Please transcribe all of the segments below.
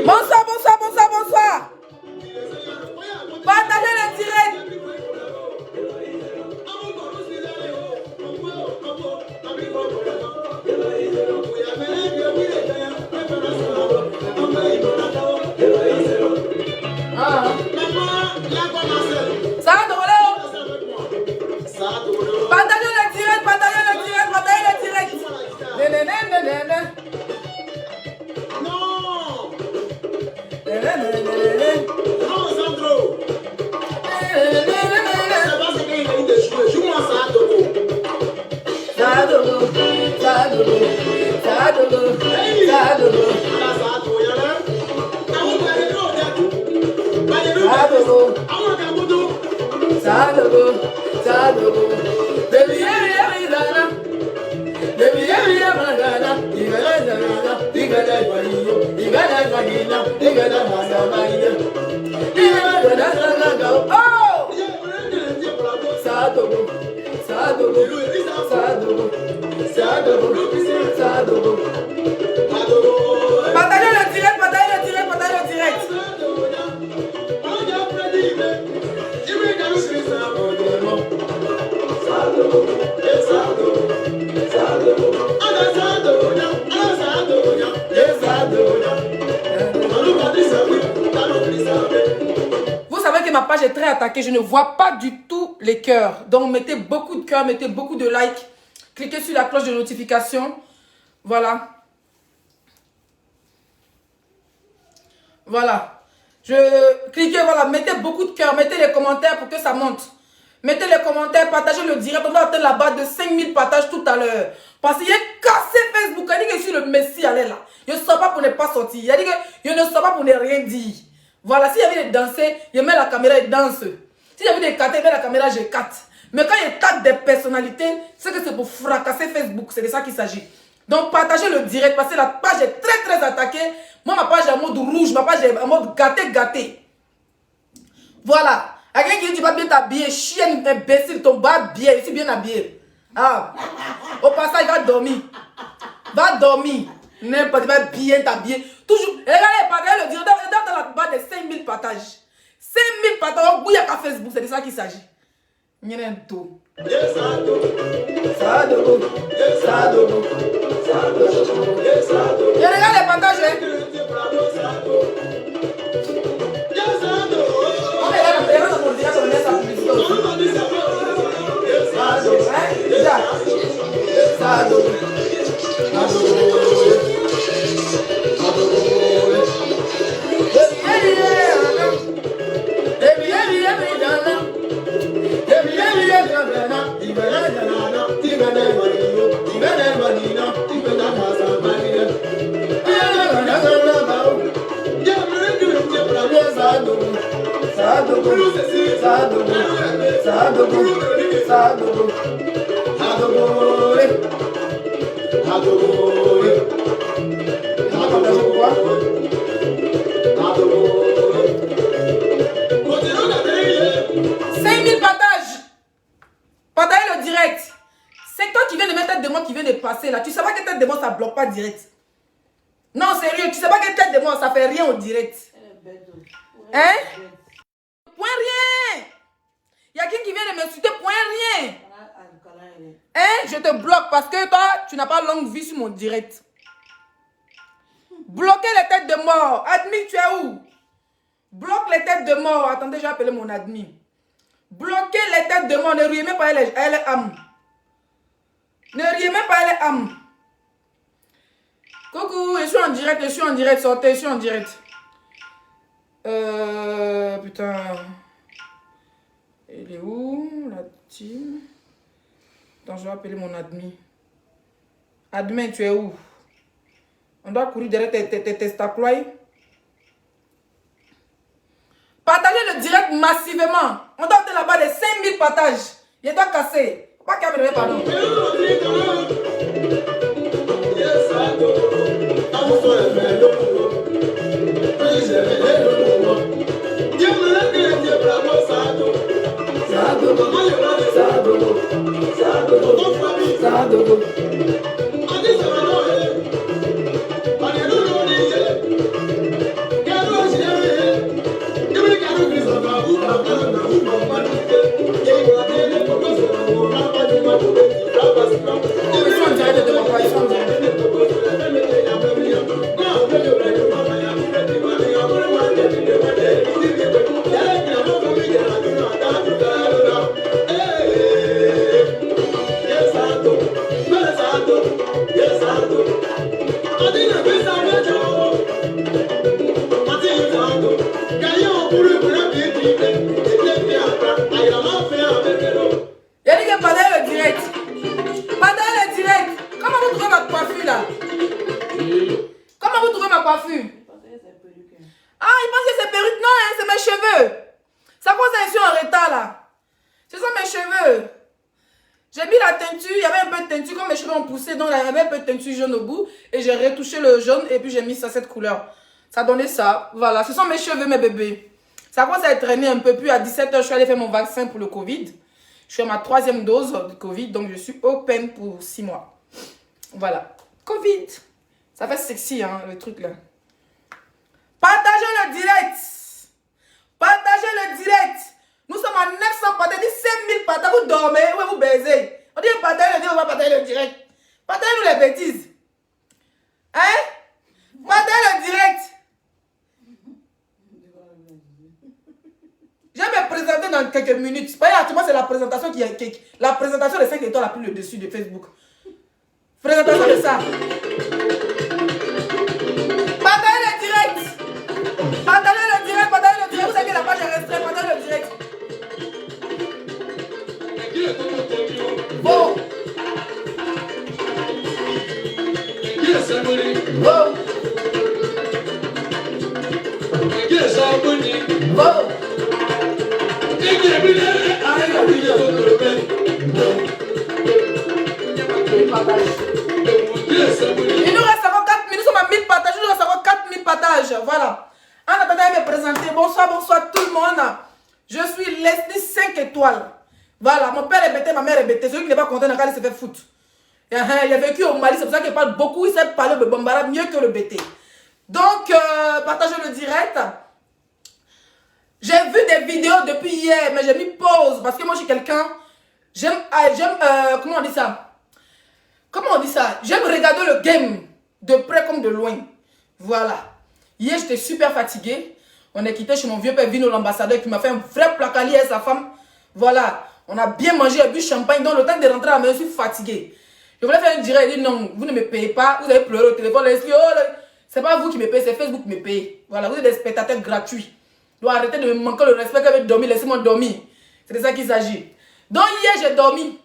Bonsoir, bonsoir, bonsoir, bonsoir. Partagez le direct. Ça va, partagez le direct, partagez le direct, partagez le direct. Non, Sandro. Ça va, c'est qu'il y a une des jouets. Joue-moi ça, Togo. Partagez le direct, partagez le direct, partagez le direct. Vous savez que ma page est très attaquée, je ne vois pas du tout les cœurs. Donc mettez beaucoup de cœurs, mettez beaucoup de likes. Cliquez sur la cloche de notification. Voilà. Voilà. Cliquez, voilà, mettez beaucoup de cœurs, mettez les commentaires pour que ça monte. Mettez les commentaires, partagez le direct. On va atteindre la barre de 5000 partages tout à l'heure. Parce qu'il a cassé Facebook. Il a dit que je suis le Messie, allez là. Je ne sors pas pour ne pas sortir. Il a dit que je ne sors pas pour ne rien dire. Voilà, s'il y avait des danser, je mets la caméra et danse. S'il y avait des cartes, je mets la caméra, je carte. Mais quand il tape des personnalités, c'est que c'est pour fracasser Facebook. C'est de ça qu'il s'agit. Donc partagez le direct parce que la page est très très attaquée. Moi, ma page est en mode rouge, ma page est en mode gâté. Voilà. Quelqu'un qui dit tu vas bien t'habiller, chienne, imbécile, ton bas bien, je suis bien habillé. Ah. Au passage, va dormir. Va dormir. N'importe quoi, bien t'habiller. Toujours. Regardez, partagez le direct. Dans la barre de 5000 partages. 5000 partages. On bouille à Facebook, c'est de ça qu'il s'agit. Il y a un tout. Et regarde les partages. Pourquoi? 5000 partages. Partagez le direct. C'est toi qui viens de mettre tête de moi qui vient de passer là. Tu sais pas que tête de moi ça bloque pas direct. Non, sérieux, tu sais pas que tête de moi ça fait rien au direct. Hein? Point rien. Il y a qui vient de m'insulter, point rien. Hein? Je te bloque parce que toi, tu n'as pas longue vie sur mon direct. Bloquez les têtes de mort. Admin, tu es où? Bloque les têtes de mort. Attendez, j'ai appelé mon admin. Bloquez les têtes de mort. Ne riez même pas, elle est âme. Ne riez même pas, elle est âme. Coucou, je suis en direct, sortez, je suis en direct. Putain. Elle est où, la team? Attends, je vais appeler mon admin. Admin, tu es où? On doit courir derrière tes testaclois. Partagez le direct massivement. On doit faire là-bas des 5000 partages. Il doit casser. Pas qu'à me donner pardon. Et j'ai retouché le jaune et puis j'ai mis ça cette couleur. Ça donnait ça. Voilà, ce sont mes cheveux, mes bébés. Ça commence à traîner un peu plus. À 17 h, je suis allée faire mon vaccin pour le Covid. Je suis à ma 3e dose de Covid, donc je suis open pour 6 mois. Voilà. Covid. Ça fait sexy, hein, le truc là. Partagez le direct. Partagez le direct. Nous sommes à 900 partages, 5000 partages. Vous dormez, ouais, vous baisez. On dit partagez le direct, on va partager le direct. Partagez-nous les bêtises. Hein? Partagez le direct. Je vais me présenter dans quelques minutes. C'est la présentation la présentation des 5 étoiles la plus le dessus de Facebook. Présentation de ça. Partagez le direct. Partagez le direct, partagez le direct. Vous savez que la page est restreinte, partagez le direct. Bon. Bon. Bon. Il nous reste encore 4000, nous sommes à 1000 partages, il nous reste encore 4000 partages, voilà. En attendant de me présenter, bonsoir, bonsoir tout le monde. Je suis Leslie 5 étoiles. Voilà, mon père est bêté, ma mère est bêtée. Celui qui n'est pas content, il se fait foutre. Il a vécu au Mali, c'est pour ça qu'il parle beaucoup, il sait parler de Bambara mieux que le bêté. Donc, partagez le direct. J'ai vu des vidéos depuis hier, mais j'ai mis pause parce que moi je suis quelqu'un, comment on dit ça? Comment on dit ça? J'aime regarder le game de près comme de loin. Voilà. Hier j'étais super fatiguée. On est quitté chez mon vieux père Vino, l'ambassadeur, qui m'a fait un vrai placali et sa femme. Voilà. On a bien mangé, et bu champagne. Donc le temps de rentrer à la maison, je suis fatiguée. Je voulais faire un direct, il dit non, vous ne me payez pas. Vous avez pleuré au téléphone. C'est pas vous qui me payez, c'est Facebook qui me paye. Voilà, vous êtes des spectateurs gratuits. Donc arrêtez de me manquer le respect que vous dormir, laissez-moi dormir. C'est de ça qu'il s'agit. Donc hier j'ai dormi.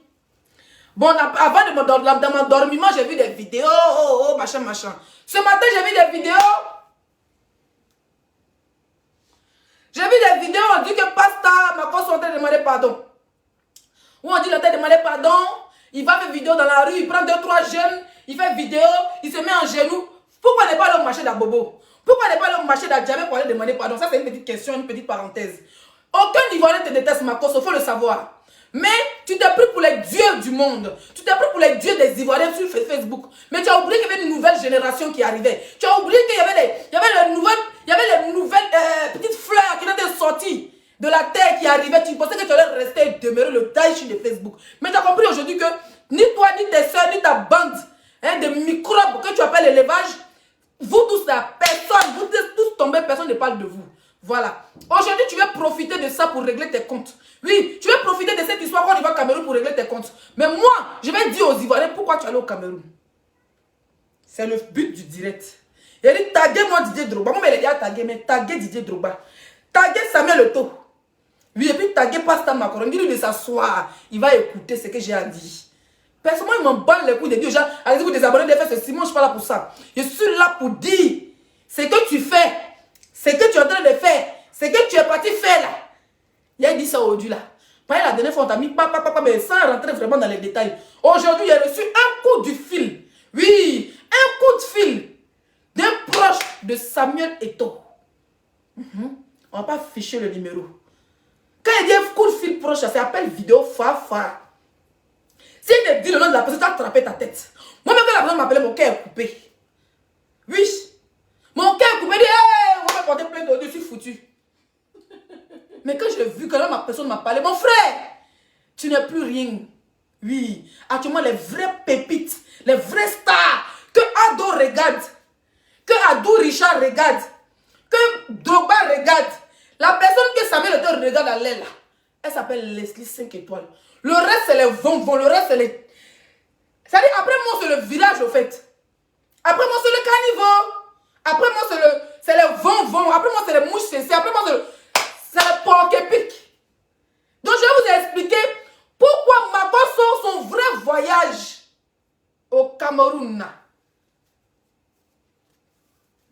Bon, avant de dans mon dormiment, j'ai vu des vidéos, machin, machin. Ce matin, j'ai vu des vidéos. J'ai vu des vidéos, on dit que Pasta, ma cause, sont en train de demander pardon. Ou on dit qu'il a demandé pardon, il va faire vidéo dans la rue, il prend 2-3 jeunes, il fait vidéo, il se met en genoux. Pourquoi ne pas aller au marché d'Abobo? Pourquoi ne pas aller au marché d'Adjamé pour aller demander pardon? Ça, c'est une petite question, une petite parenthèse. Aucun Ivoirien te déteste, Marcos, il faut le savoir. Mais tu t'es pris pour les dieux du monde. Tu t'es pris pour les dieux des Ivoiriens sur Facebook. Mais tu as oublié qu'il y avait une nouvelle génération qui arrivait. Tu as oublié qu'il y avait les nouvelles petites fleurs qui étaient sorties de la terre qui arrivaient. Tu pensais que tu allais rester et demeurer le taille de Facebook. Mais tu as compris aujourd'hui que ni toi, ni tes soeurs, ni ta bande de microbes que tu appelles l'élevage, vous tous là, personne, vous êtes tous tombés, personne ne parle de vous. Voilà. Aujourd'hui, tu vas profiter de ça pour régler tes comptes. Oui, tu vas profiter de cette histoire quand tu vas au Cameroun pour régler tes comptes. Mais moi, je vais dire aux Ivoiriens pourquoi tu es allé au Cameroun. C'est le but du direct. Il a dit taguer moi Didier Drogba. Moi, il a dit taguer, mais taguer Didier Drogba. Taguer Samuel Eto'o. Oui, et puis taguer Pasteur Macron. Dis-lui de s'asseoir. Il va écouter ce que j'ai à dire. Personnellement, il m'en bat les couilles de Dieu. Allez-y, vous désabonnez de faire ceci. Moi, je ne suis pas là pour ça. Je suis là pour dire ce que tu fais. Ce que tu es en train de faire. Ce que tu es parti faire là. Il a dit ça aujourd'hui là. Pareil, la dernière fois, on t'a mis papa, mais sans rentrer vraiment dans les détails. Aujourd'hui, il a reçu un coup du fil. Oui, un coup de fil d'un proche de Samuel Eto'o. On ne va pas afficher le numéro. Quand il dit un coup de fil proche, ça s'appelle vidéo Fafa. Si il te dit le nom de la personne, tu as attrapé ta tête. Moi-même, quand la personne m'appelait, mon cœur est coupé. Oui. Mon cœur est coupé. Il dit, hey, on va porter plainte aujourd'hui, je suis foutu. Mais quand j'ai vu que là, ma personne m'a parlé, mon frère, tu n'es plus rien. Oui. Actuellement, les vraies pépites, les vraies stars, que Ado regarde, que Ado Richard regarde, que Drogba regarde, la personne que Samuel Eto'o regarde à l'aile, elle s'appelle Leslie 5 étoiles. Le reste, c'est les bonbons, le reste, c'est les... C'est-à-dire, après moi, c'est le village, au fait. Après moi, c'est le caniveau. Après moi, c'est les bonbons. Après moi, c'est les mouches cessées. Après moi, c'est le porc épic. Donc, je vais vous expliquer pourquoi Marcos sort son vrai voyage au Cameroun.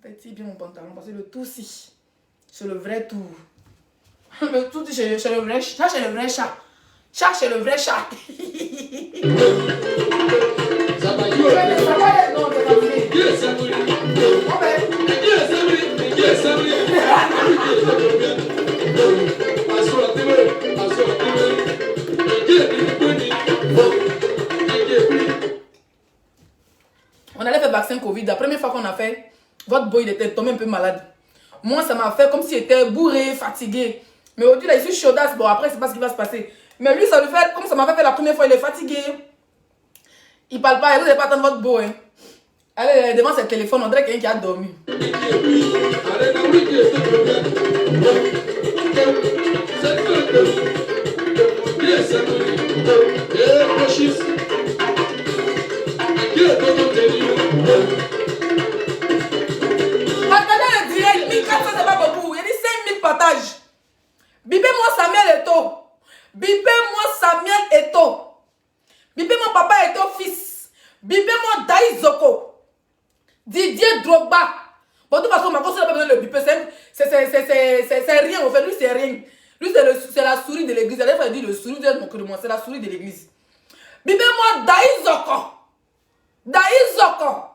Petit bien mon pantalon, parce que le tout si, c'est le vrai tout. Le tout, c'est le vrai chat, c'est le vrai chat. Chat, c'est le vrai chat. Ça va, non, c'est pas vrai. On allait faire vaccin Covid. La première fois qu'on a fait, votre boy il était tombé un peu malade. Moi, ça m'a fait comme s'il était bourré, fatigué. Mais aujourd'hui, là, il suis chaudasse. Bon, après, c'est pas ce qui va se passer. Mais lui, ça lui fait, comme ça m'a fait la première fois, il est fatigué. Il parle pas, vous n'allez pas attendre votre beau. Hein. Allez, devant ce téléphone, on dirait quelqu'un qui a dormi. Partagez le direct, 1400 c'est pas beaucoup. Il y a dit 5000 partages. Bipez-moi Samuel Eto'o. Bipez-moi Samuel Eto'o. Bipez-moi Papa Eto'o fils. Bipez-moi Daï Zoko. Didier Drogba. Bon, de toute façon, ma conseille n'a pas besoin de le biper. C'est rien, en fait. Lui, c'est rien. Lui, c'est la souris de l'église. La fois, il dit le souris, vous êtes moqué de moi. C'est la souris de l'église. Bipez-moi Daï Zoko. Daï Zoko.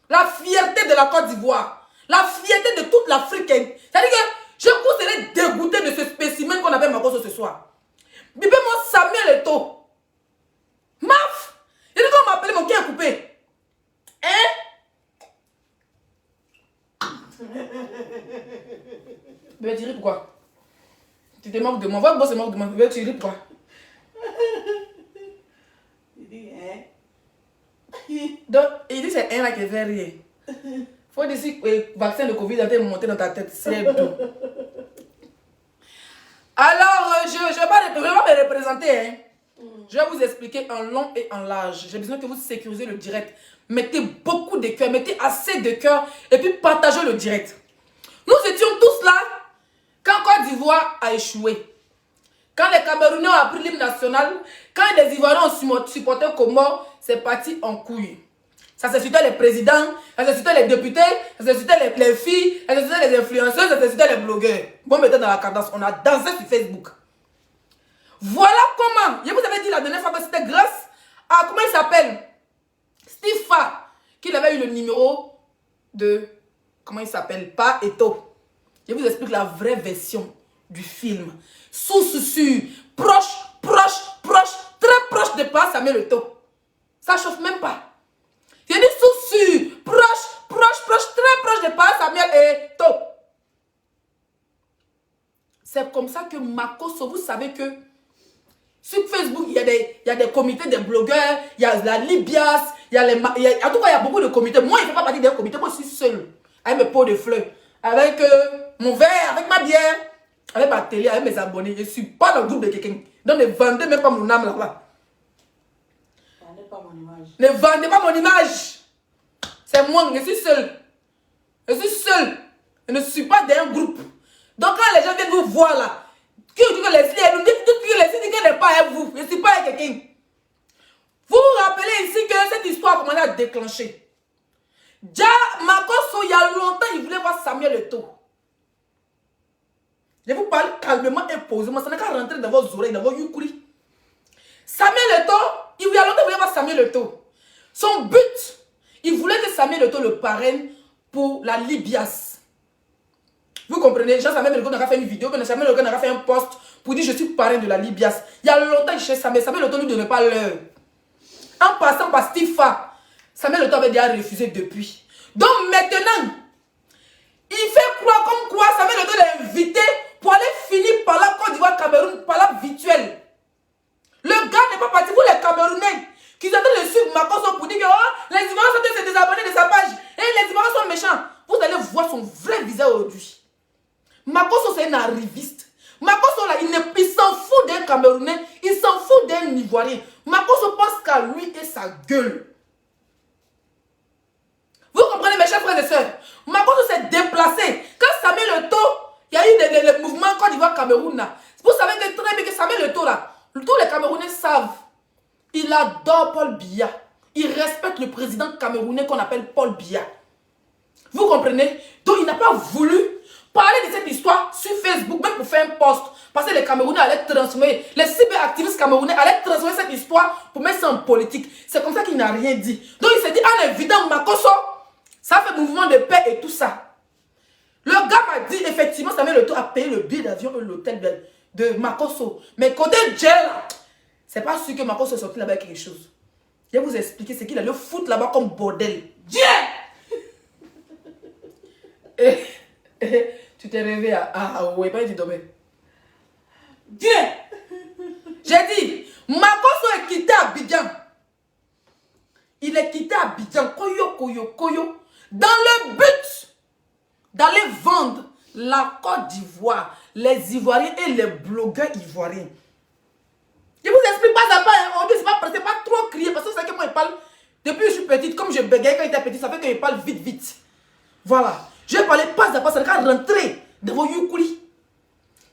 La fierté de la Côte d'Ivoire. La fierté de toute l'Afrique. C'est-à-dire que je serais dégoûté de ce spécimen qu'on appelle Marcos ce soir. Bipez-moi Samuel Eto'o. Maf! Il dit qu'on m'appelle mon cœur est coupé. Hein? Mais tu ris pourquoi? Tu te moques de moi. Votre boss se moque de moi. Mais tu ris pourquoi? Il dit hein? Donc, il dit c'est un là qui fait rire. Faut dire si le vaccin de Covid a été monté dans ta tête. C'est tout. Alors, je ne vais pas me représenter. Hein. Je vais vous expliquer en long et en large. J'ai besoin que vous sécurisez le direct. Mettez beaucoup de cœur, mettez assez de cœur et puis partagez le direct. Nous étions tous là quand Côte d'Ivoire a échoué. Quand les Camerounais ont appris l'hymne national, quand les Ivoiriens ont supporté Comores, c'est parti en couille. Ça s'insultait les présidents, ça s'insultait les députés, ça s'insultait les filles, ça s'insultait les influenceurs, ça s'insultait les blogueurs. Bon, on était dans la cadence, on a dansé sur Facebook. Voilà comment, je vous avais dit la dernière fois que c'était grâce à, comment il s'appelle? Stifa, qu'il avait eu le numéro de... Comment il s'appelle? Pas Eto. Je vous explique la vraie version du film. Source sûre, proche, très proche de pas Samuel Eto. Ça chauffe même pas. J'ai dit source sûre, proche, très proche de pas Samuel Eto. C'est comme ça que Makosso, vous savez que sur Facebook, il y a des comités de blogueurs, il y a la Libias, en tout cas, il y a beaucoup de comités. Moi, je ne fais pas partie d'un comité, moi, je suis seul, avec mes pots de fleurs, avec mon verre, avec ma bière, avec ma télé, avec mes abonnés. Je ne suis pas dans le groupe de quelqu'un. Donc, ne vendez même pas mon âme là-bas. Ne vendez pas mon image. Ne vendez pas mon image. C'est moi, je suis seul. Je suis seul. Je ne suis pas dans un groupe. Donc, quand les gens viennent vous voir là, qui dit que les signes n'est pas à vous, je ne suis pas avec quelqu'un. Vous vous rappelez ici que cette histoire a commencé à déclencher. Déjà, Makosso, il y a longtemps, il voulait voir Samuel Eto. Je vous parle calmement et posément, ça n'a qu'à rentrer dans vos oreilles, dans vos yukuri. Samuel Eto, il y a longtemps, il voulait voir Samuel Eto. Son but, il voulait que Samuel Eto le parraine pour la Libias. Vous comprenez? Jean-Samuel Eto n'a fait une vidéo, Samuel Eto n'a fait un post pour dire je suis parrain de la Libias. Il y a longtemps, il cherchait Samuel Eto ne lui donnait pas l'heure. En passant par Stifa, Samuel Eto avait déjà refusé depuis. Donc maintenant, il fait croire comme quoi Samuel Eto l'a invité pour aller finir par la Côte d'Ivoire, Cameroun, par la virtuelle. Le gars n'est pas parti. Vous les Camerounais qui sont en train de suivre Makosso pour dire que oh, les Ivoiriens sont en train de se désabonner de sa page et les Ivoiriens sont méchants. Vous allez voir son vrai visage aujourd'hui. Makosso, c'est un arriviste. Makosso, là, il s'en fout d'un Camerounais, il s'en fout d'un Ivoirien. Makosso pense qu'à lui et sa gueule. Vous comprenez, mes chers frères et sœurs? Makosso s'est déplacé. Quand Samuel Eto, il y a eu des mouvements Côte d'Ivoire-Cameroun, là. Vous savez que très bien que Samuel Eto, là, tous les Camerounais savent, il adore Paul Biya. Il respecte le président camerounais qu'on appelle Paul Biya. Vous comprenez? Donc, il n'a pas voulu parler de cette histoire sur Facebook, même pour faire un post. Parce que les Camerounais allaient transformer, les cyberactivistes camerounais allaient transformer cette histoire pour mettre ça en politique. C'est comme ça qu'il n'a rien dit. Donc il s'est dit, en invitant Makosso, ça fait mouvement de paix et tout ça. Le gars m'a dit, effectivement, Samuel Eto a payé le billet d'avion et l'hôtel de Makosso. Mais côté gel, c'est pas sûr que Makosso est sorti là-bas avec quelque chose. Je vais vous expliquer ce qu'il a le foutre là-bas comme bordel. Tu t'es rêvé à ouais, pas du domaine. Dieu! J'ai dit, Makosso est quitté à Abidjan. Il est quitté à Abidjan, koyo, dans le but d'aller vendre la Côte d'Ivoire, les Ivoiriens et les blogueurs ivoiriens. Je vous explique pas ça, c'est pas trop crier, parce que c'est que moi, je parle, depuis que je suis petite, comme je bégayais quand j'étais petite, ça fait que je parle vite. Voilà. Je vais parler pas à pas, ça va rentrer dans vos yukuri.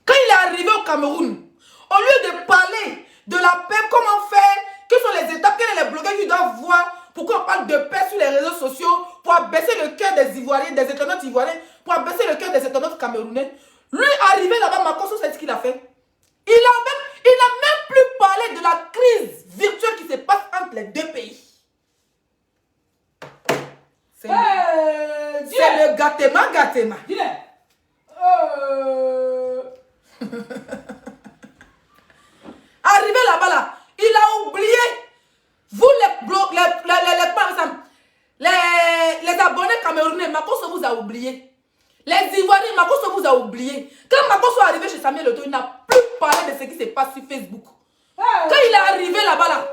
Quand il est arrivé au Cameroun, au lieu de parler de la paix, comment faire, quelles sont les étapes, quels sont les blogueurs qui doivent voir, pourquoi on parle de paix sur les réseaux sociaux, pour abaisser le cœur des Ivoiriens, des internautes ivoiriens, pour abaisser le cœur des internautes camerounais. Lui, arrivé là-bas, Makosso, c'est ce qu'il a fait. Il a même plus parlé de la crise virtuelle qui se passe entre les deux pays. C'est le gâtement. Arrivé là-bas, là, il a oublié. Vous, les abonnés camerounais, Makosso vous a oublié. Les Ivoiriens, Makosso vous a oublié. Quand Makosso est arrivé chez Samuel Eto, il n'a plus parlé de ce qui se passe sur Facebook. Quand il est arrivé là-bas, là,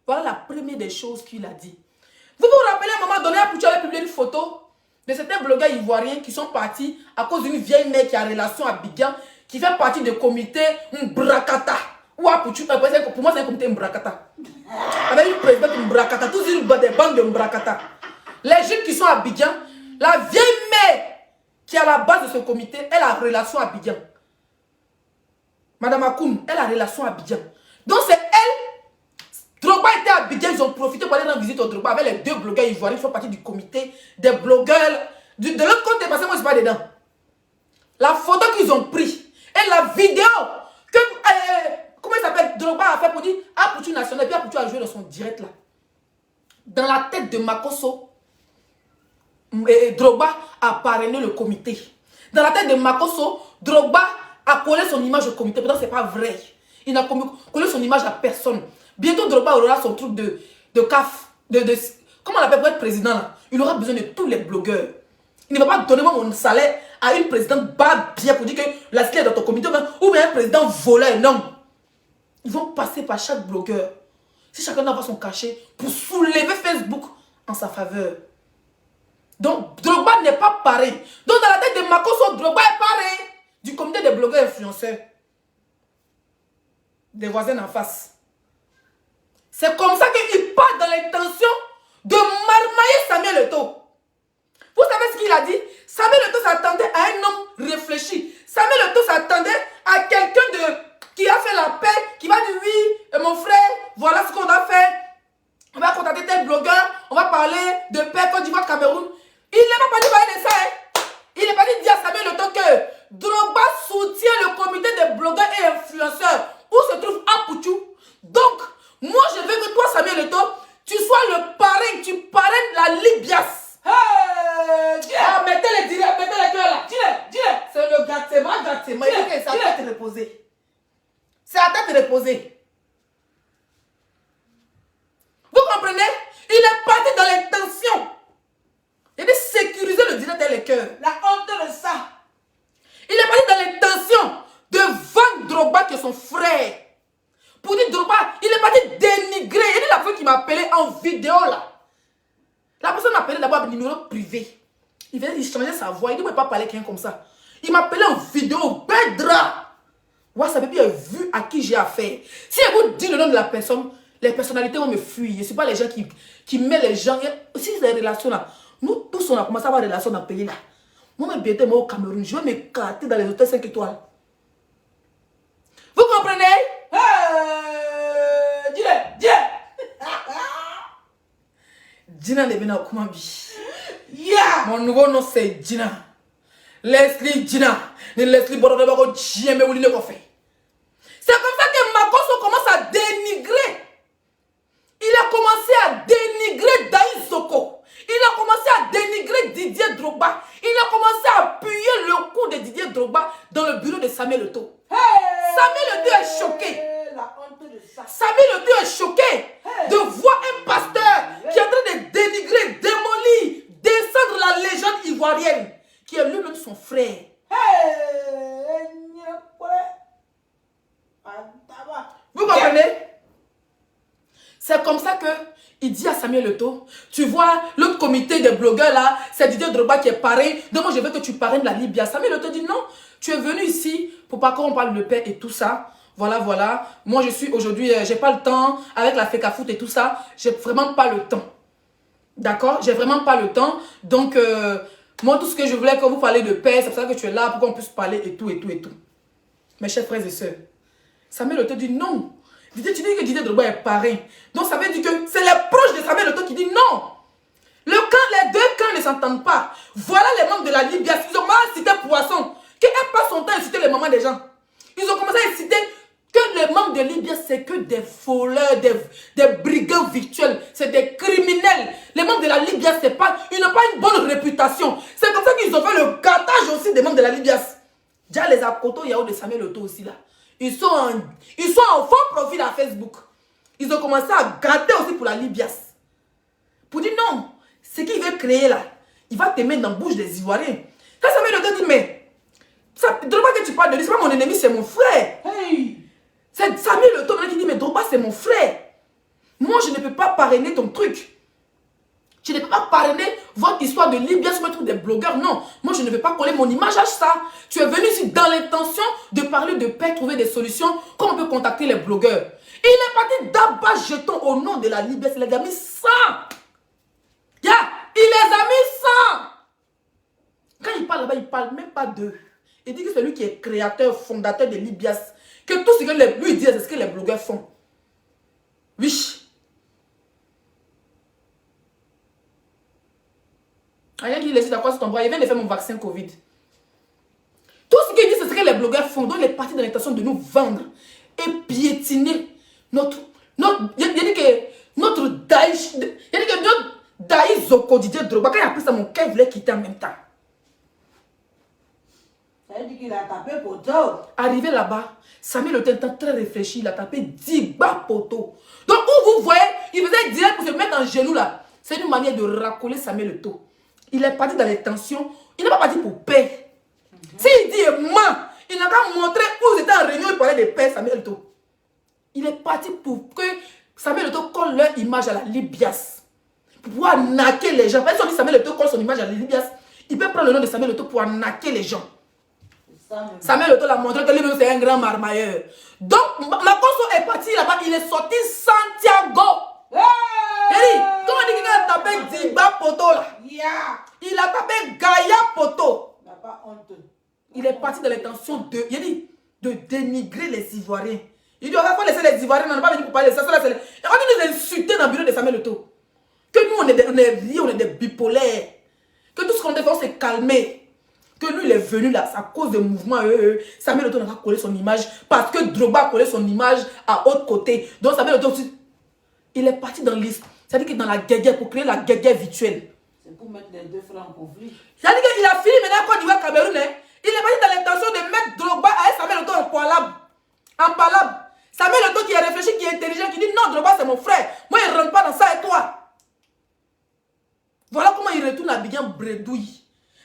voilà la première des choses qu'il a dit. Vous vous rappelez à un moment donné, Apoutu avait publié une photo de certains blogueurs ivoiriens qui sont partis à cause d'une vieille mère qui a relation à Abidjan, qui fait partie du comité Mbrakata. Ou Apoutu, pour moi c'est un comité Mbrakata. Avec une présidente Mbrakata, tous des bandes de Mbrakata. Les jeunes qui sont à Abidjan, la vieille mère qui est à la base de ce comité, elle a relation à Abidjan. Madame Akoum, elle a relation à Abidjan. Donc c'est elle. Drogba était à Abidjan, ils ont profité pour aller rendre visite au Drogba avec les deux blogueurs ivoiriens qui font partie du comité des blogueurs. De l'autre côté, parce que moi je ne suis pas dedans. La photo qu'ils ont prise et la vidéo que, comment il s'appelle, Drogba a fait pour dire Aputu national, et puis Aputu a joué dans son direct là. Dans la tête de Makoso, Drogba a parrainé le comité. Dans la tête de Makoso, Drogba a collé son image au comité. Pourtant, c'est pas vrai. Il n'a collé son image à personne. Bientôt, Drogba aura son truc de CAF. Comment on l'appelle pour être président là? Il aura besoin de tous les blogueurs. Il ne va pas donner mon salaire à une présidente bas bien pour dire que la est dans ton comité ou bien un président voleur. Non. Ils vont passer par chaque blogueur. Si chacun doit avoir son cachet pour soulever Facebook en sa faveur. Donc, Drogba n'est pas pareil. Donc, dans la tête de Makoso, Drogba est pareil du comité des blogueurs influenceurs. Des voisins en face. C'est comme ça qu'il part dans l'intention de marmailler Samuel Eto'o. Vous savez ce qu'il a dit? Samuel Eto'o s'attendait à un homme réfléchi. Samuel Eto'o s'attendait à quelqu'un qui a fait la paix, qui va dire oui, mon frère, voilà ce qu'on a fait. On va contacter tel blogueur, on va parler de paix Côte d'Ivoire, Cameroun. Il n'est pas dit parler de ça. Hein? Il n'est pas dit dire à Samuel Eto'o que Drogba soutient le comité des blogueurs et influenceurs où se trouve Aputu. Donc, moi je veux que toi, Samuel Eto'o, tu sois le parrain, tu parraines la Libias. Ah, mettez les directs, mettez les cœurs là. Dis-le. C'est le gâtement. C'est à tête reposée. C'est à tête reposée. Vous comprenez? Il est parti dans l'intention. Il a dit sécuriser le direct et les cœurs. La honte de ça. Il est parti dans l'intention de vendre Drogba qui est son frère. Pour dire Drogba, il est parti dénigrer. Il dit la personne qui m'a appelé en vidéo là. La personne m'a appelé d'abord un numéro privé. Il venait changer sa voix. Il ne pouvait pas parler quelqu'un comme ça. Il m'a appelé en vidéo. Bedra. WhatsApp, puis il a vu à qui j'ai affaire. Si je vous dis le nom de la personne, les personnalités vont me fuir. Je ne suis pas les gens qui mettent les gens. Si c'est des relations là, nous tous on a commencé à avoir des relations dans le pays là. Moi, je vais au Cameroun. Je vais m'écarter dans les hôtels 5 étoiles. Vous comprenez? Dis-le. Gina n'est pas comment yeah. Mon nouveau nom c'est Gina. Leslie Gina. Leslie Borodobako Djemé ou l'île fait. C'est comme ça que Makoso commence à dénigrer. Il a commencé à dénigrer Daï Soko. Il a commencé à dénigrer Didier Drogba. Il a commencé à appuyer le coup de Didier Drogba dans le bureau de Samuel Eto'o. Samuel Eto'o est choqué. Samuel Eto'o est choqué de voir un pasteur qui est en train de dénigrer, démolir, descendre la légende ivoirienne, qui est lui-même son frère. Vous comprenez? C'est comme ça que il dit à Samuel Eto'o, tu vois, l'autre comité des blogueurs là, c'est Didier Drogba qui est parrain. Donc moi je veux que tu parraines la Libye. Samuel Eto'o dit non, tu es venu ici pour pas qu'on parle de paix et tout ça. Voilà. Moi je suis aujourd'hui, j'ai pas le temps avec la FECAFOOT et tout ça. J'ai vraiment pas le temps. D'accord? J'ai vraiment pas le temps. Donc moi tout ce que je voulais que vous parliez de paix, c'est pour ça que tu es là pour qu'on puisse parler et tout. Mes chers frères et sœurs, Samuel Eto'o dit non. Tu dis que Didier Drogba est parrain. Donc ça veut dire que c'est les proches de Samuel Eto'o qui disent non. Les deux camps ne s'entendent pas. Voilà les membres de la Libye. Ils ont mal cité Poisson. Qui n'a pas son temps à citer les mamans des gens. Ils ont commencé à citer que les membres de Libye, c'est que des voleurs, des brigands virtuels. C'est des criminels. Les membres de la Libye, ils n'ont pas une bonne réputation. C'est comme ça qu'ils ont fait le gâtage aussi des membres de la Libye. Déjà les Akoto Yao de Samuel Eto'o aussi là. Ils sont en faux profil à Facebook. Ils ont commencé à gâter aussi pour la Libias. Pour dire non, ce qu'il veut créer là, il va te mettre dans la bouche des Ivoiriens. Ça Samuel Eto'o dit, mais, Drogba que tu parles de lui, c'est pas mon ennemi, c'est mon frère. Hey. C'est Samuel Eto'o qui dit, mais Drogba c'est mon frère. Moi je ne peux pas parrainer ton truc. Je ne peux pas parrainer votre histoire de Libye sur des blogueurs. Non, moi je ne veux pas coller mon image à ça. Tu es venu ici dans l'intention de parler de paix, trouver des solutions, comment on peut contacter les blogueurs. Il est parti d'abat jeton au nom de la Libye. Il les a mis 100. Il les a mis 100. Quand il parle là-bas, il ne parle même pas d'eux. Il dit que c'est lui qui est créateur, fondateur de Libias. Que tout ce que lui dit, c'est ce que les blogueurs font. Oui. Rien qui laisse d'accord sur ton bras, il vient de faire mon vaccin Covid. Tout ce qu'il dit, c'est ce que les blogueurs font. Donc il est parti dans l'intention de nous vendre. et piétiner notre il dit que notre Daïch, il dit que notre Daïch au quotidien Drogba, quand il a pris ça, mon cœur voulait quitter en même temps. Ça veut dire qu'il a tapé poteau. Arrivé là-bas, Samuel était très réfléchi, il a tapé 10 bas poteaux. Donc, où vous voyez, il faisait direct pour se mettre en genou là. C'est une manière de racoler Samuel Eto'o. Il est parti dans les tensions, il n'est pas parti pour paix. S'il dit moi, il n'a qu'à montrer où ils étaient en réunion, il parlait de paix, Samuel Eto'o. Il est parti pour que Samuel Eto'o colle leur image à la Libias. Pour pouvoir naquer les gens. Parce que si Samuel Eto'o colle son image à la Libias, il peut prendre le nom de Samuel Eto'o pour naquer les gens. Samuel Eto'o l'a montré que lui-même c'est un grand marmailleur. Donc, Makosso est parti là-bas, il est sorti Santiago. Hey! Quand on dit qu'il a tapé Diba Poto là, il a tapé Gaïa Poto. Il n'a pas honte. Il est parti dans l'intention de dénigrer les Ivoiriens. Il dit on va pas laisser les Ivoiriens, on n'a pas venu pour parler de ça. On va nous insulter dans le bureau de Samuel Eto'o. Que nous on est des bipolaires. Que tout ce qu'on fait, c'est calmer. Que lui, il est venu là, c'est à cause des mouvements. Samuel Eto'o n'a pas collé son image parce que Drogba a collé son image à l'autre côté. Donc Samuel Eto'o aussi, il est parti dans l'isme. C'est-à-dire qu'il est dans la guerre pour créer la guerre virtuelle. C'est pour mettre les deux frères en conflit. C'est-à-dire qu'il a fini maintenant Côte d'Ivoire, Cameroun. Hein. Il est parti dans l'intention de mettre Drogba avec Samuel Eto'o en palabre. Samuel Eto'o qui est réfléchi, qui est intelligent, qui dit non, Drogba c'est mon frère. Moi, il ne rentre pas dans ça et toi. Voilà comment il retourne à Abidjan bredouille.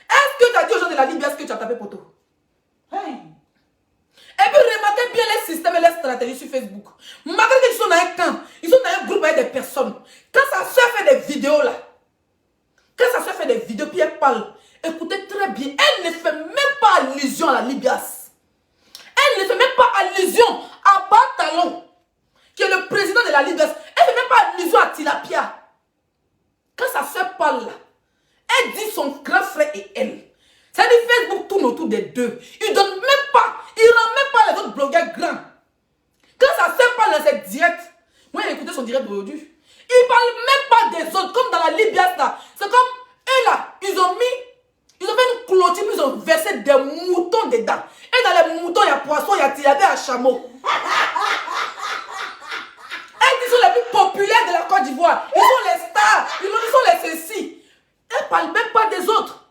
Est-ce que tu as dit aux gens de la Libye, est-ce que tu as tapé poteau? Hey! Et puis remarquez bien les systèmes et les stratégies sur Facebook. Malgré qu'ils sont dans un camp, ils sont dans un groupe avec des personnes. Quand sa soeur fait des vidéos là, puis elle parle, écoutez très bien, elle ne fait même pas allusion à la Libias. Elle ne fait même pas allusion à Batalon, qui est le président de la Libias. Elle ne fait même pas allusion à Tilapia. Quand sa soeur parle là, elle dit son grand frère et elle. Ça dit Facebook tourne autour des deux. Il donne même pas, il rend même pas les autres blogueurs grands. Quand sa soeur parle dans cette direct, moi j'ai écouté son direct d'aujourd'hui. Il parle même pas des autres, comme dans la Libias là. C'est comme eux là, ils ont fait une clôture, ils ont versé des moutons dedans. Et dans les moutons, il y a poisson, il y a tilapia, il y a chameau. Elles sont les plus populaires de la Côte d'Ivoire. Ils sont les stars, ils sont les ceci. Elle ne parle même pas des autres.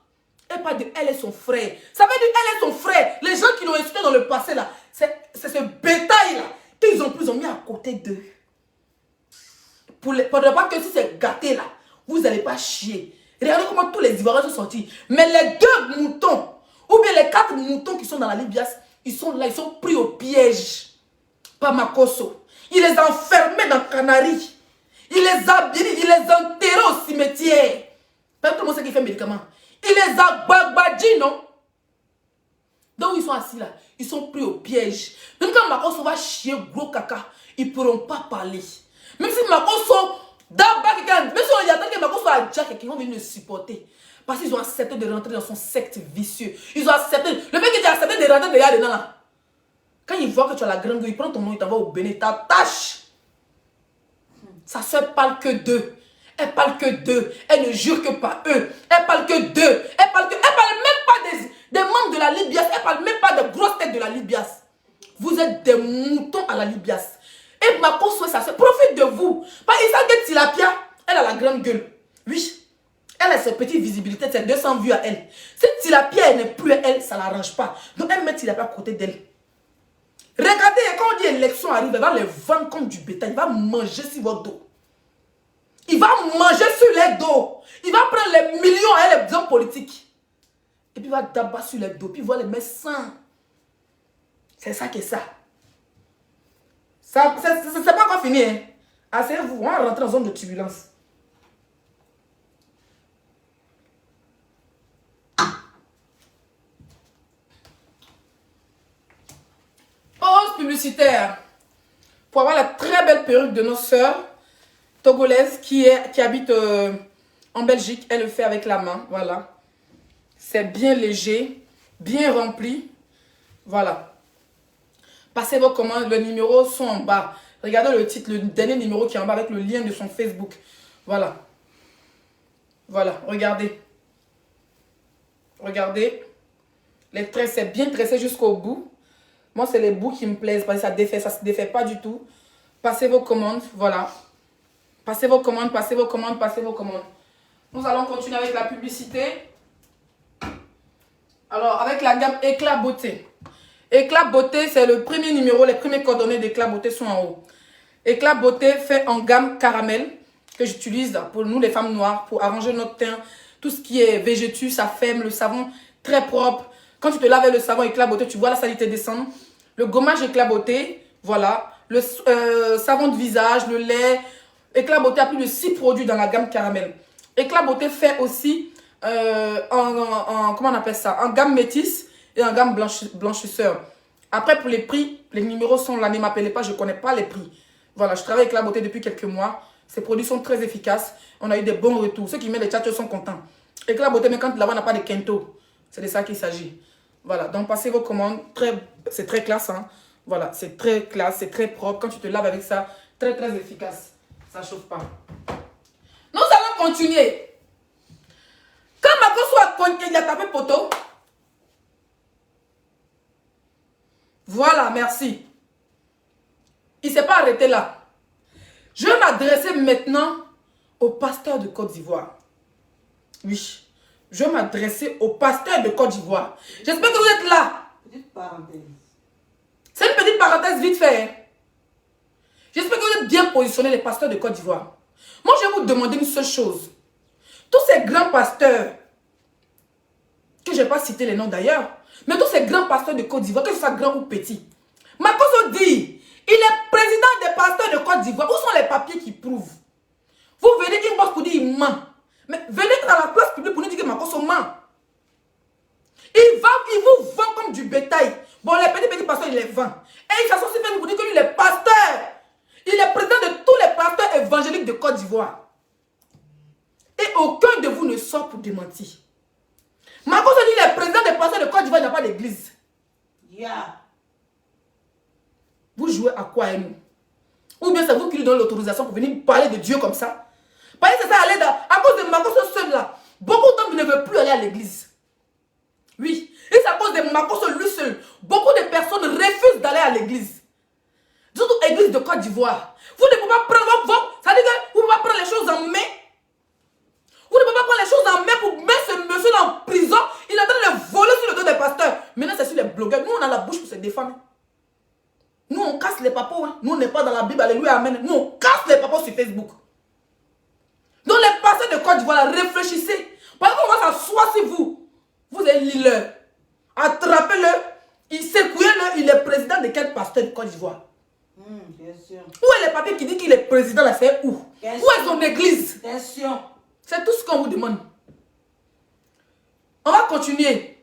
Elle parle de elle et son frère. Ça veut dire elle et son frère. Les gens qui l'ont insulté dans le passé là, c'est ce bétail là qu'ils ont mis à côté d'eux. Pour ne pas que si c'est gâté là, vous n'allez pas chier. Regardez comment tous les Ivoiriens sont sortis. Mais les 2 moutons, ou bien les 4 moutons qui sont dans la Libias, ils sont là, ils sont pris au piège par Makosso. Il les a enfermés dans Canaries. Il les a enterrés au cimetière. Pas tout le monde sait qu'il fait médicaments. Il les a babadis, non? Donc ils sont assis là. Ils sont pris au piège. Même quand Makosso va chier gros caca, ils ne pourront pas parler. Même si Makosso, même si on y attend que Makosso a déjà quelqu'un, ils vont venir le supporter. Parce qu'ils ont accepté de rentrer dans son secte vicieux. Ils ont accepté. Le mec qui a accepté de rentrer dedans là. Quand il voit que tu as la grande gueule, il prend ton nom, il t'envoie au Bénin, t'attache. Sa soeur parle que d'eux. Elle parle que d'eux. Elle ne jure que par eux. Elle parle que d'eux. Elle parle même pas des membres de la Libias. Elle parle même pas des grosses têtes de la Libias. Vous êtes des moutons à la Libias. Et Makosso et sa soeur profite de vous. Parce qu'ils savent que Tilapia, elle a la grande gueule. Oui. Elle a ses petites visibilités, ses 200 vues à elle. Si Tilapia n'est plus à elle, ça ne l'arrange pas. Donc elle met Tilapia à côté d'elle. Regardez, quand on dit élection arrive, elle va les vendre comme du bétail. Il va manger sur votre dos. Il va manger sur les dos. Il va prendre les millions à elle, les hommes politiques. Et puis il va d'abattre sur les dos. Puis il va les mettre sans. C'est ça qui est ça. C'est pas encore fini. Hein. Asseyez-vous, on va rentrer en zone de turbulence. Pause publicitaire. Pour avoir la très belle perruque de nos sœurs togolaises qui habitent en Belgique. Elle le fait avec la main. Voilà. C'est bien léger, bien rempli. Voilà. Passez vos commandes. Les numéros sont en bas. Regardez le titre, le dernier numéro qui est en bas avec le lien de son Facebook. Voilà. Voilà. Regardez. Regardez. Les traits, c'est bien tressé jusqu'au bout. Moi, c'est les bouts qui me plaisent parce que ça se défait pas du tout. Passez vos commandes, voilà. Passez vos commandes, passez vos commandes, passez vos commandes. Nous allons continuer avec la publicité. Alors, avec la gamme Éclat Beauté. Éclat Beauté, c'est le premier numéro. Les premiers coordonnées d'Éclat Beauté sont en haut. Éclat Beauté fait en gamme caramel que j'utilise pour nous, les femmes noires, pour arranger notre teint. Tout ce qui est végétus, ça femme, le savon très propre. Quand tu te laves avec le savon Éclat Beauté, tu vois la saleté descendre. Le gommage Éclat Beauté, voilà. Le savon de visage, le lait. Éclat Beauté a plus de 6 produits dans la gamme caramel. Éclat Beauté fait aussi comment on appelle ça, en gamme métisse et en gamme blanchisseur. Après, pour les prix, les numéros sont là. Ne m'appelez pas, je ne connais pas les prix. Voilà, je travaille avec Éclat Beauté depuis quelques mois. Ces produits sont très efficaces. On a eu des bons retours. Ceux qui mettent les tchatchos sont contents. Éclat Beauté, mais quand là-bas, on n'a pas de kento. C'est de ça qu'il s'agit. Voilà, donc passez vos commandes. C'est très classe. Hein. Voilà, c'est très classe, c'est très propre. Quand tu te laves avec ça, très très efficace. Ça ne chauffe pas. Nous allons continuer. Quand Makoso a compté, il a tapé poteau. Voilà, merci. Il ne s'est pas arrêté là. Je vais m'adresser maintenant au pasteur de Côte d'Ivoire. Oui, je vais m'adresser au pasteur de Côte d'Ivoire. J'espère que vous êtes là. Petite parenthèse. C'est une petite parenthèse vite fait. Hein. J'espère que vous êtes bien positionnés, les pasteurs de Côte d'Ivoire. Moi, je vais vous demander une seule chose. Tous ces grands pasteurs, que je ne vais pas citer les noms d'ailleurs, mais tous ces grands pasteurs de Côte d'Ivoire, que ce soit grand ou petit, Makoso dit, il est président des pasteurs de Côte d'Ivoire. Où sont les papiers qui prouvent? Vous venez inbox pour dire il ment. Mais venez dans la place publique pour nous dire que Makoso ment. Il vous vend comme du bétail. Bon, les petits pasteurs, il les vend. Et il s'associe sur Facebook pour dire que lui, il est pasteur. Il est président de tous les pasteurs évangéliques de Côte d'Ivoire. Et aucun de vous ne sort pour démentir. Makoso dit qu'il est président des pasteurs de Côte d'Ivoire, il n'y a pas d'église. Yeah. Vous jouez à quoi, nous? Ou bien c'est vous qui lui donnez l'autorisation pour venir parler de Dieu comme ça? Parce que c'est ça, à cause de Makoso seul là, beaucoup d'hommes ne veulent plus aller à l'église. Oui, et c'est à cause de Makoso lui seul. Beaucoup de personnes refusent d'aller à l'église. Surtout l'église de Côte d'Ivoire. Vous ne pouvez pas prendre ça veut dire que vous ne pouvez pas prendre les choses en main. Vous ne pouvez pas prendre les choses en main pour mettre ce monsieur en prison. Il est en train de voler sur le dos des pasteurs. Maintenant, c'est sur les blogueurs. Nous, on a la bouche pour se défendre. Nous, on casse les papos. Hein. Nous, on n'est pas dans la Bible. Alléluia, amen. Nous, on casse les papos sur Facebook. Donc, les pasteurs de Côte d'Ivoire, réfléchissez. Parce qu'on va s'asseoir sur vous. Vous êtes l'île. Attrapez-le. Il secouez-le. Il est président de quel pasteur de Côte d'Ivoire? Bien sûr. Où est le papier qui dit qu'il est président là? C'est où? Où est son église? Question. C'est tout ce qu'on vous demande. On va continuer.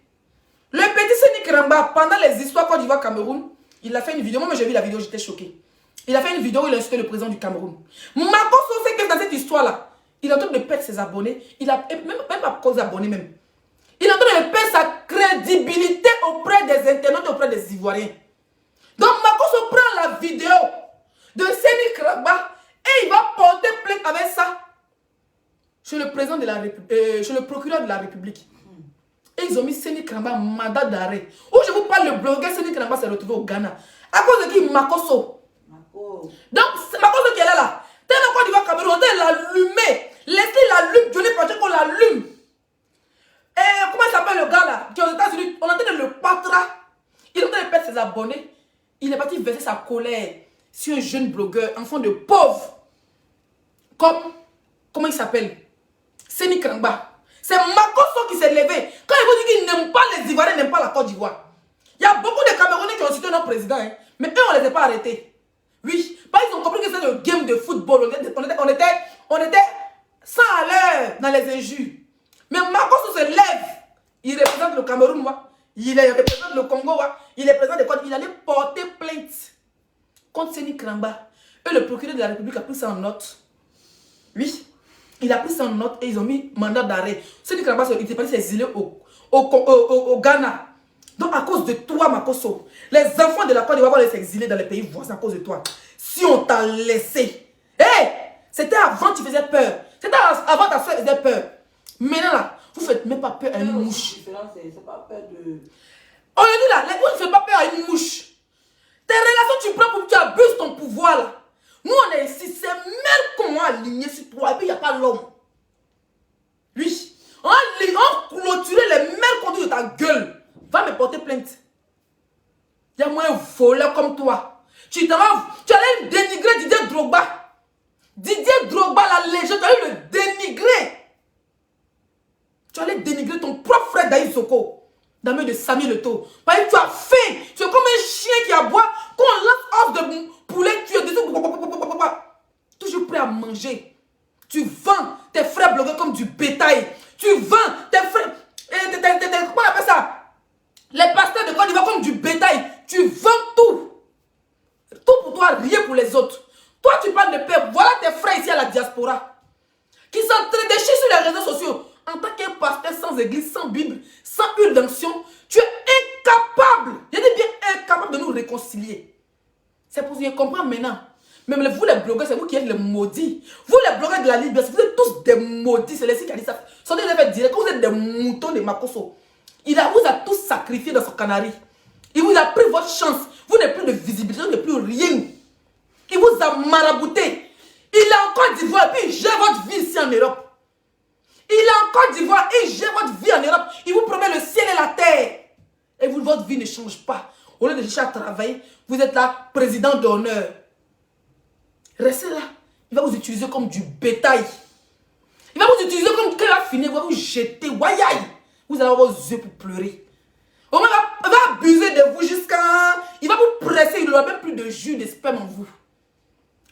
Le petit Séni Kramba, pendant les histoires Côte d'Ivoire-Cameroun, il a fait une vidéo. Moi, j'ai vu la vidéo, j'étais choquée. Il a fait une vidéo où il a insulté le président du Cameroun. Makoso sait que dans cette histoire-là, il est en train de perdre ses abonnés. Il a même pas cause abonnés même. Il est en train de perdre sa crédibilité auprès des internautes et auprès des Ivoiriens. Donc Makoso prend la vidéo de Séni Kramba et il va porter plainte avec ça chez le président de la République, chez le procureur de la République. Et ils ont mis Séni Kramba en mandat d'arrêt. Où je vous parle, le blogueur Séni Kramba s'est retrouvé au Ghana. À cause de qui? Makoso. Donc, c'est Makoso qui est là. Tellement Côte d'Ivoire Cameroun, on doit l'allumer. Laissez l'allume, Dieu n'est pas qu'on l'allume. Et comment il s'appelle le gars là? Qui est aux États-Unis, on est en train de le battre. Il est en train de perdre ses abonnés. Il est parti verser sa colère sur un jeune blogueur, enfant de pauvre. Comment il s'appelle? Séni Kramba. C'est Makoso qui s'est levé. Quand il vous dit qu'il n'aime pas les Ivoiriens, n'aime pas la Côte d'Ivoire. Il y a beaucoup de Camerounais qui ont cité notre président, hein, mais eux, on ne les a pas arrêtés. Oui, parce qu'ils ont compris que c'est le game de football. On était sans à l'heure dans les injures. Mais Makoso se lève. Il représente le Cameroun, moi. Il représente le Congo, moi. Il représente les Côtes. Il allait porter plainte contre Séni Kramba. Et le procureur de la République a pris ça en note. Oui. Il a pris ça en note et ils ont mis mandat d'arrêt. Séni Kramba, il était parti s'exiler au Ghana. Donc à cause de toi, Makoso, les enfants de la Côte d'Ivoire vont aller s'exiler dans les pays voisins à cause de toi. Si on t'a laissé. Hé, c'était avant que tu faisais peur. C'était avant ta soeur faisait peur. Maintenant là, vous ne faites même pas peur à une mouche. C'est pas peur de... On lui dit là, vous ne faites pas peur à une mouche. Tes relations, tu prends pour que tu abuses ton pouvoir là. Nous, on est ici, c'est même qu'on a aligné sur toi. Et puis, il n'y a pas l'homme. Lui, on a clôturé les mêmes conduits de ta gueule. Va me porter plainte. Il y a moins un voleur comme toi. Tu allais dénigrer Didier Drogba. Didier Drogba, la légende, tu allais le dénigrer. Tu allais dénigrer ton propre frère Daïs Soko. Dans le de Samy Leto. Parce que tu as faim. Tu es comme un chien qui aboie. Quand on lance off de poulet, tu es dessus. Toujours prêt à manger. Tu vends tes frères blogueurs comme du bétail. Tu vends tes frères. Comment on appelle ça? Les pasteurs de Côte d'Ivoire comme du bétail. Tu vends tout. Tout pour toi, rien pour les autres. Toi, tu parles de paix. Voilà tes frères ici à la diaspora. Qui sont en train de chier sur les réseaux sociaux. En tant qu'un pasteur sans église, sans Bible, sans huile d'onction, tu es incapable. Je dis bien incapable de nous réconcilier. C'est pour ça que je comprends maintenant. Même vous les blogueurs, c'est vous qui êtes les maudits. Vous les blogueurs de la Libye, vous êtes tous des maudits. C'est les qui a dit ça. Sortez de fait direct. Vous êtes des moutons de Makoso. Il vous a tous sacrifié dans son canari. Il vous a pris votre chance. Vous n'avez plus de visibilité, vous n'avez plus rien. Il vous a marabouté. Il est en Côte d'Ivoire et puis il gère votre vie ici en Europe. Il est en Côte d'Ivoire et il gère votre vie en Europe. Il vous promet le ciel et la terre. Et vous, votre vie ne change pas. Au lieu de chercher à travailler, vous êtes là, président d'honneur. Restez là. Il va vous utiliser comme du bétail. Il va vous utiliser comme quand il va finir, il va vous jeter. Wayaï. Vous allez avoir vos yeux pour pleurer. Au moins, il va abuser de vous jusqu'à... Il va vous presser, il n'aura même plus de jus, de sperme en vous.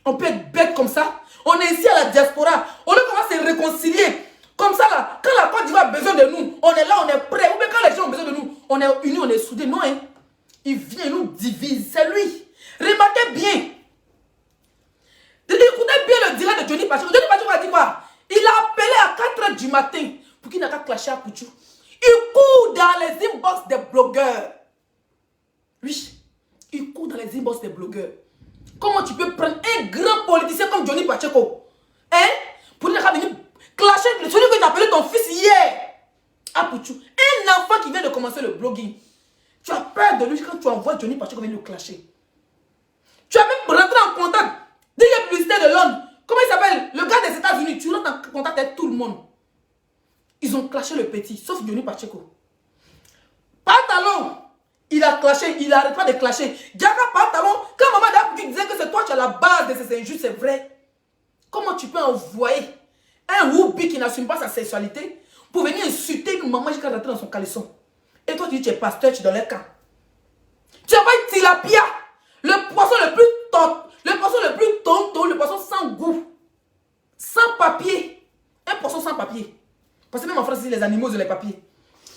On peut être bête comme ça. On est ici à la diaspora. Au lieu qu'on va se réconcilier. Comme ça là, quand la Côte d'Ivoire a besoin de nous, on est là, on est prêt. Ou bien quand les gens ont besoin de nous, on est unis, on est soudés. Non, hein. Il vient, il nous divise. C'est lui. Remarquez bien. Écoutez bien le direct de Johnny Pacheco. Johnny Pacheco a dit quoi? Il a appelé à 4 h du matin pour qu'il n'a qu'à clasher à Kouchou. Il court dans les inbox des blogueurs. Oui, il court dans les inbox des blogueurs. Comment tu peux prendre un grand politicien comme Johnny Pacheco, hein, pour venir clasher celui que tu as appelé ton fils hier à Kouchou? Un enfant qui vient de commencer le blogging. Tu as peur de lui quand tu envoies Johnny Pacheco venir le clasher. Tu as même rentré en contact. Dès qu'il y a publicité de Londres, comment il s'appelle? Le gars des États-Unis, tu rentres en contact avec tout le monde. Ils ont clashé le petit, sauf Johnny Pacheco. Pantalon, il a clashé, il n'arrête pas de clasher. Diaga Pantalon, quand maman Dapou disait que c'est toi qui as la base de ces injustes, c'est vrai. Comment tu peux envoyer un Whoopi qui n'assume pas sa sexualité pour venir insulter une maman jusqu'à rentrer dans son caleçon? Et toi tu dis tu es pasteur, tu es dans les camps. Tu as pas une tilapia, le poisson le plus top, le poisson le plus tonton, le poisson sans goût, sans papier. Un poisson sans papier. Parce que même en France, les animaux ont les papiers.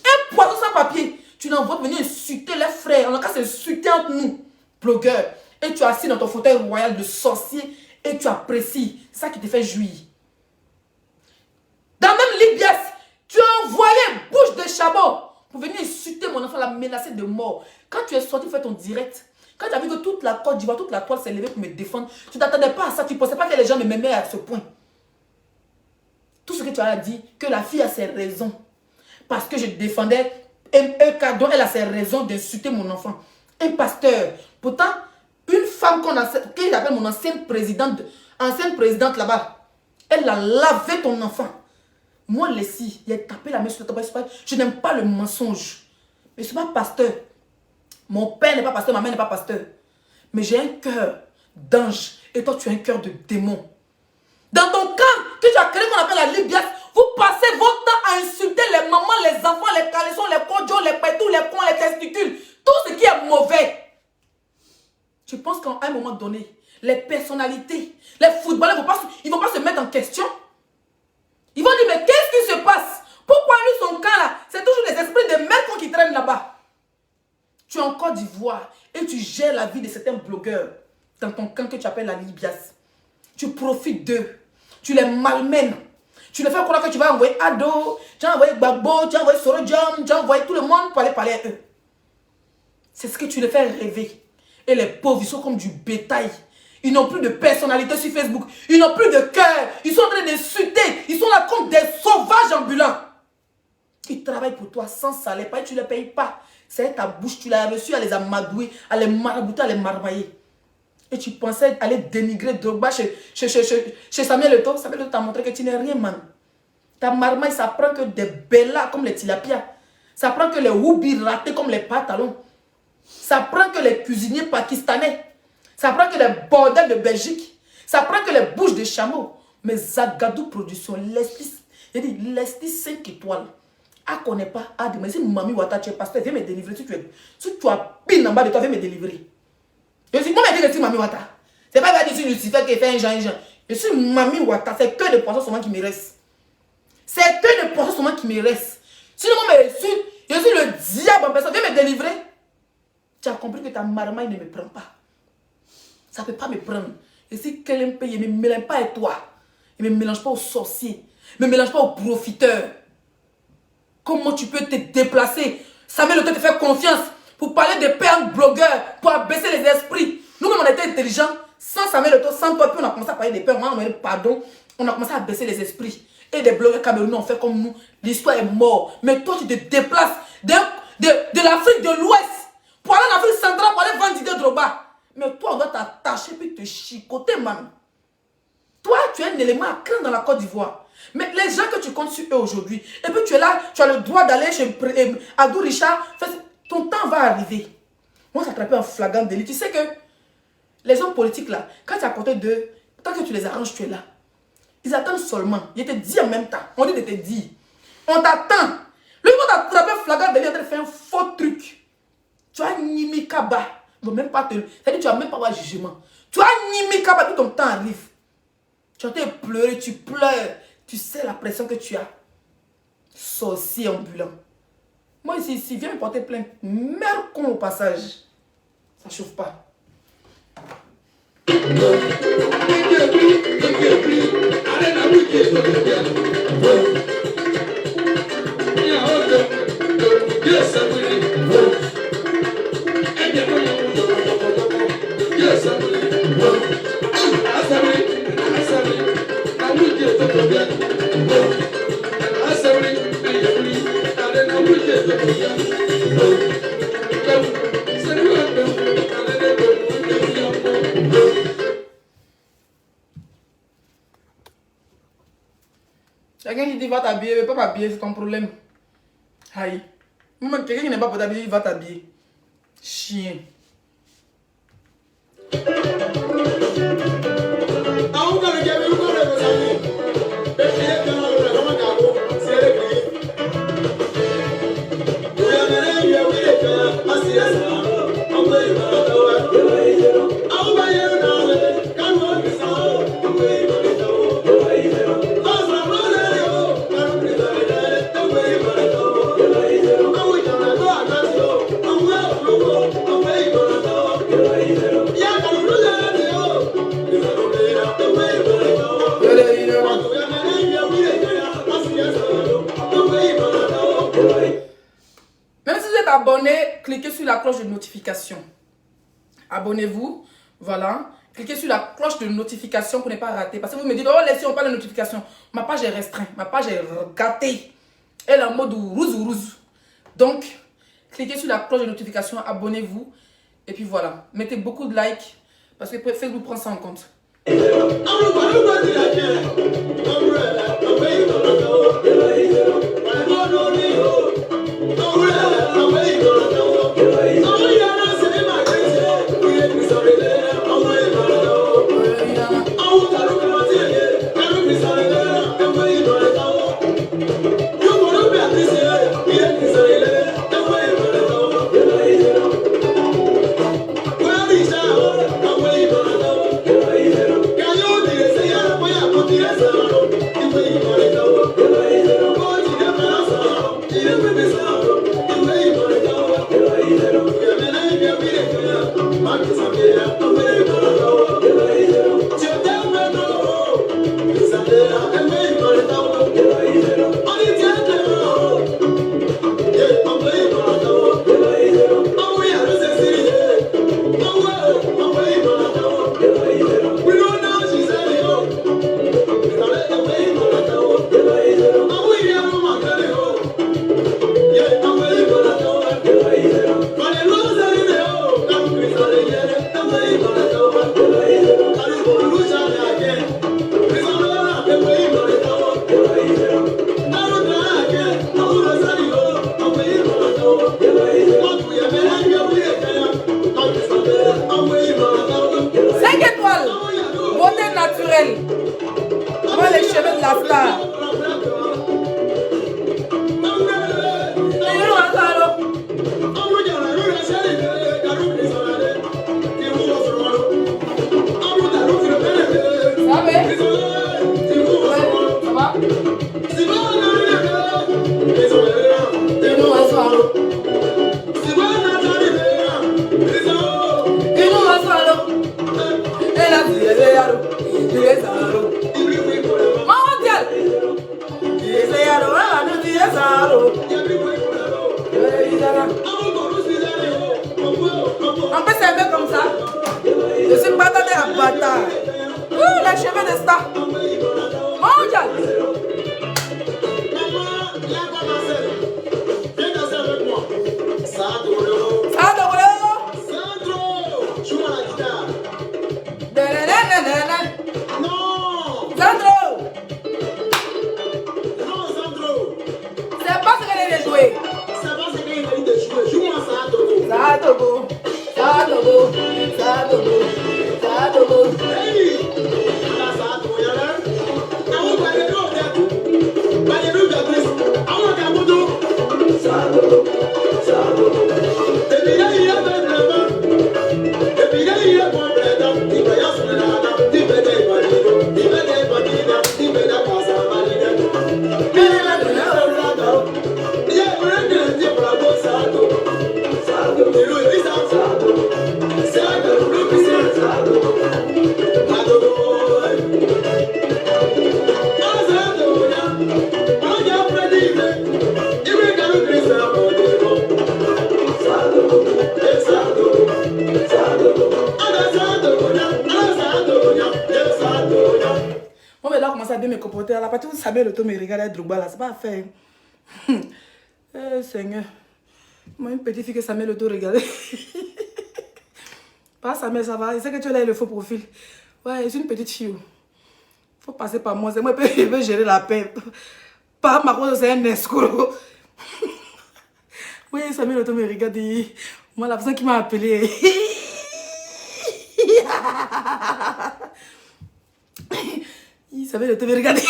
Un poisson sans papier. Tu l'envoies pour venir insulter les frères. On a qu'à s'insulter entre nous, blogueurs. Et tu es assis dans ton fauteuil royal de sorcier et tu apprécies. C'est ça qui te fait jouir. Dans même Libias, tu as envoyé bouche de chabot pour venir insulter mon enfant, la menacer de mort. Quand tu es sorti faire ton direct, quand tu as vu que toute la Côte d'Ivoire, toute la toile s'est levée pour me défendre, tu ne t'attendais pas à ça. Tu ne pensais pas que les gens me m'aimaient à ce point. Tout ce que tu as dit, que la fille a ses raisons. Parce que je défendais un cadeau, elle a ses raisons d'insulter mon enfant. Un pasteur. Pourtant, une femme qu'on appelle mon ancienne présidente là-bas, elle a lavé ton enfant. Moi, Leslie, il a tapé la main sur le tabac. Je n'aime pas le mensonge. Mais je ne suis pas pasteur. Mon père n'est pas pasteur, ma mère n'est pas pasteur. Mais j'ai un cœur d'ange. Et toi, tu as un cœur de démon. Dans ton camp, que tu as créé qu'on appelle la Libias, vous passez votre temps à insulter les mamans, les enfants, les caleçons, les conjos, les pétous, les cons, les testicules. Tout ce qui est mauvais. Je pense qu'à un moment donné, les personnalités, les footballeurs, ils ne vont pas se mettre en question. Ils vont dire, mais qu'est-ce qui se passe? Pourquoi lui, son camp là, c'est toujours les esprits de merde qui traînent là-bas. Tu es en Côte d'Ivoire et tu gères la vie de certains blogueurs dans ton camp que tu appelles la Libias. Tu profites d'eux. Tu les malmènes. Tu les fais croire que tu vas envoyer Ado, tu vas envoyer Gbagbo, tu vas envoyer Sorodium, tu vas envoyer tout le monde pour aller parler à eux. C'est ce que tu les fais rêver. Et les pauvres, ils sont comme du bétail. Ils n'ont plus de personnalité sur Facebook. Ils n'ont plus de cœur. Ils sont en train d'insulter. Ils sont là comme des sauvages ambulants. Ils travaillent travaillent pour toi sans salaire. Tu ne les payes pas. C'est ta bouche, tu l'as reçu à les amadouer, à les marabouter, à les marmailler. Et tu pensais aller dénigrer Drogba chez Samuel Eto'o. Samuel Eto'o t'a montré que tu n'es rien, man. Ta marmaille, ça prend que des bellas comme les tilapias. Ça prend que les houbis ratés comme les pantalons. Ça prend que les cuisiniers pakistanais. Ça prend que les bordels de Belgique. Ça prend que les bouches de chameau. Mais Zagadou Production, Leslie 5 étoiles. Ah, connaît pas. Ah, mais si Mami Wata, tu es pasteur, viens me délivrer. Si tu as pine en bas de toi, viens me délivrer. Je suis, moi, je dis que c'est Mami Wata. C'est pas dire que c'est Lucifer qui fait un genre. Je suis Mami Wata. C'est que de poissons seulement qui me reste. C'est que de poissons seulement qui me reste. Sinon, moi, je suis le diable en personne. Viens me délivrer. Tu as compris que ta marmaille ne me prend pas. Ça ne peut pas me prendre. Et si quelqu'un paye, il ne me mélange pas avec toi. Il ne me mélange pas aux sorciers. Il ne me mélange pas aux profiteurs. Comment tu peux te déplacer? Samuel Eto'o te fait confiance pour parler de pères blogueurs, pour abaisser les esprits. Nous-mêmes, on était intelligents. Sans Samuel Eto'o, sans toi, puis on a commencé à parler des pères. On a demandé pardon. On a commencé à baisser les esprits. Et des blogueurs camerounais ont fait comme nous. L'histoire est morte. Mais toi, tu te déplaces de l'Afrique de l'Ouest pour aller en Afrique centrale, pour aller vendre Didier Drogba. Mais toi, on doit t'attacher puis te chicoter, man. Toi, tu es un élément à craindre dans la Côte d'Ivoire. Mais les gens que tu comptes sur eux aujourd'hui, et puis tu es là, tu as le droit d'aller chez Adou Richard, ton temps va arriver. Moi, j'ai attrapé un flagrant délit. Tu sais que les hommes politiques là, quand tu es à côté d'eux, tant que tu les arranges, tu es là. Ils attendent seulement. Ils te disent en même temps. On dit de te dire. On t'attend. Lui, il va t'attraper un flagrant délit en train de faire un faux truc. Tu as Nimi Kaba. Même pas c'est-à-dire tu n'as même pas avoir jugement. Tu as Nimi Kaba, puis ton temps arrive. Tu as été pleurer, tu pleures. Tu sais la pression que tu as. Sorcier ambulant. Moi ici, viens me porter plainte. Merde con au passage. Ça chauffe pas. Quelqu'un qui dit va t'habiller, il ne veut pas m'habiller, c'est ton problème. Aïe. Quelqu'un qui n'est pas pour t'habiller, il va t'habiller. Chien. Abonné, cliquez sur la cloche de notification. Abonnez-vous, voilà. Cliquez sur la cloche de notification pour ne pas rater. Parce que vous me dites, oh, laissez-on pas la notification. Ma page est restreinte, ma page est gâtée. Elle est en mode rouge. Donc, cliquez sur la cloche de notification, abonnez-vous. Et puis voilà, mettez beaucoup de likes. Parce que Facebook prend ça en compte. la star. En plus, c'est un peu comme ça. Je suis bâtard à bâtard. Les cheveux de star. Mondial. Me comporter à la partie où Samuel Eto'o me regarde Drogba là, c'est pas à faire. Seigneur. Moi, une petite fille que Samuel Eto'o regardait. Pas Samuel, ça va. Il sait que tu as le faux profil. Ouais, je suis une petite fille. Faut passer par moi. C'est moi qui peux gérer la paix. Pas ma cause, c'est un escroc. Oui, Samuel Eto'o me regarde. Moi, la personne qui m'a appelé. Il savait le TV regarder.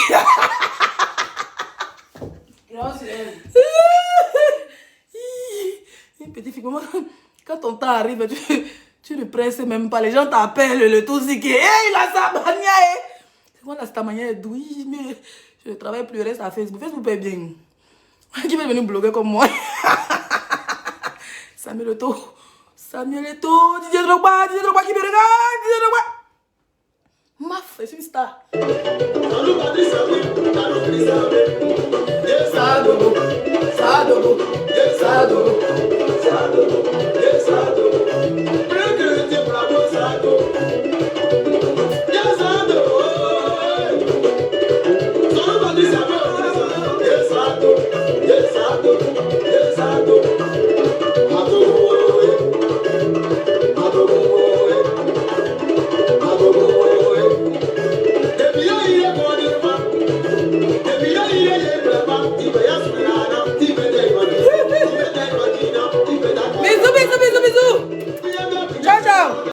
Une petite fille, maman, quand ton temps arrive, tu ne presses même pas. Les gens t'appellent, le tout c'est que hey, il a sa manière. C'est quoi la sa manière douille, mais je ne travaille plus, reste à Facebook. Facebook paye bien. Qui va venir bloguer comme moi? Samuel Eto'o, Didier Drogba qui me regarde, Didier Drogba. Maf, je suis une star. Sadogo.